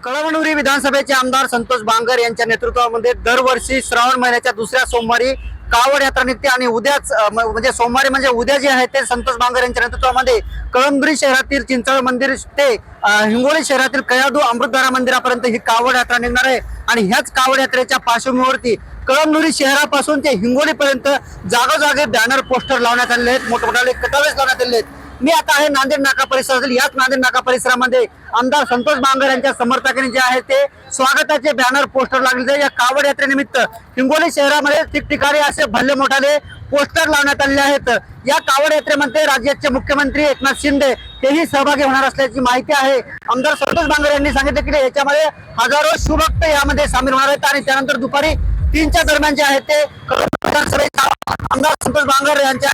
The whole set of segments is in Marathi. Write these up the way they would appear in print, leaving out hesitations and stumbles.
कळमनुरी विधानसभेचे आमदार संतोष बांगर यांच्या नेतृत्वामध्ये दरवर्षी श्रावण महिन्याच्या दुसऱ्या सोमवारी कावड यात्रा निघते आणि उद्याच म्हणजे सोमवारी म्हणजे उद्या जे आहे ते संतोष बांगर यांच्या नेतृत्वामध्ये कळमनुरी शहरातील चिंचळ मंदिर ते हिंगोली शहरातील कयादू अमृतधारा मंदिरापर्यंत ही कावड यात्रा निघणार आहे। आणि ह्याच कावड यात्रेच्या पार्श्वभूमीवरती कळमनुरी शहरापासून ते हिंगोलीपर्यंत जागोजागी बॅनर पोस्टर लावण्यात आलेले आहेत, मोठमोठाले कटावेस लावण्यात आलेले आहेत। मी आता आहे नांदेड नाका परिसरातील, याच नांदेड नाका परिसरामध्ये आमदार संतोष बांगर यांच्या समर्थकांनी जे आहे ते स्वागताचे बॅनर पोस्टर लागले। या कावड यात्रेनिमित्त हिंगोली शहरामध्ये ठिकठिकाणी असे भल्ले मोठाले पोस्टर लावण्यात आलेले आहेत। या कावड यात्रेमध्ये राज्याचे मुख्यमंत्री एकनाथ शिंदे हेही सहभागी होणार असल्याची माहिती आहे। आमदार संतोष बांगर यांनी सांगितले की याच्यामध्ये हजारो शिवभक्त यामध्ये सामील होणार आहेत आणि त्यानंतर दुपारी 3च्या दरम्यान जे आहे ते विधानसभेचा आमदार संतोष बांगर यांच्या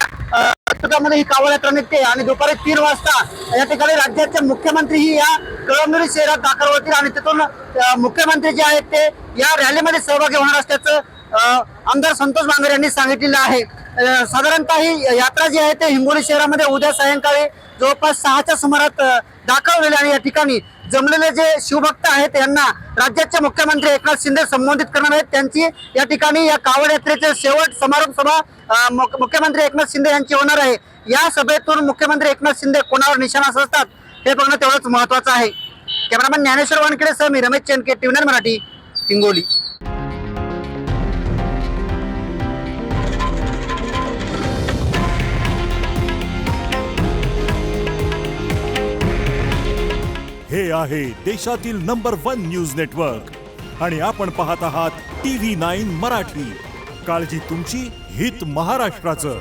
नेतृत्वामध्ये ही कावड यात्रा निघते आणि दुपारी 3 वाजता या ठिकाणी राज्याचे मुख्यमंत्रीही या कळमनुरी शहरात दाखल होतील आणि तिथून मुख्यमंत्री जे आहेत ते या रॅलीमध्ये सहभागी होणार असल्याचं आमदार संतोष बांगर यांनी सांगितलेलं आहे। साधारणतः ही यात्रा जी आहे ते हिंगोली शहरामध्ये उद्या सायंकाळी जवळपास 6च्या सुमारात दाखल होईल आणि या ठिकाणी जमलेले जे शिवभक्त आहेत यांना राज्याचे मुख्यमंत्री एकनाथ शिंदे संबोधित करणार आहेत। त्यांची या ठिकाणी या कावड यात्रेचे शेवट समारोप सभा मुख्यमंत्री एकनाथ शिंदे यांची होणार आहे। या सभेतून मुख्यमंत्री एकनाथ शिंदे कोणावर निशाणा साधतात हे बघणं तेवढंच महत्वाचं आहे। कॅमेरामॅन ज्ञानेश्वर वानखेडे सह मी रमेश चेनके, टीव्ही मराठी, हिंगोली। हे आहे देशातील नंबर 1 न्यूज नेटवर्क आणि आपण पाहत आहात TV9 मराठी। काळजी तुमची, हित महाराष्ट्राचं।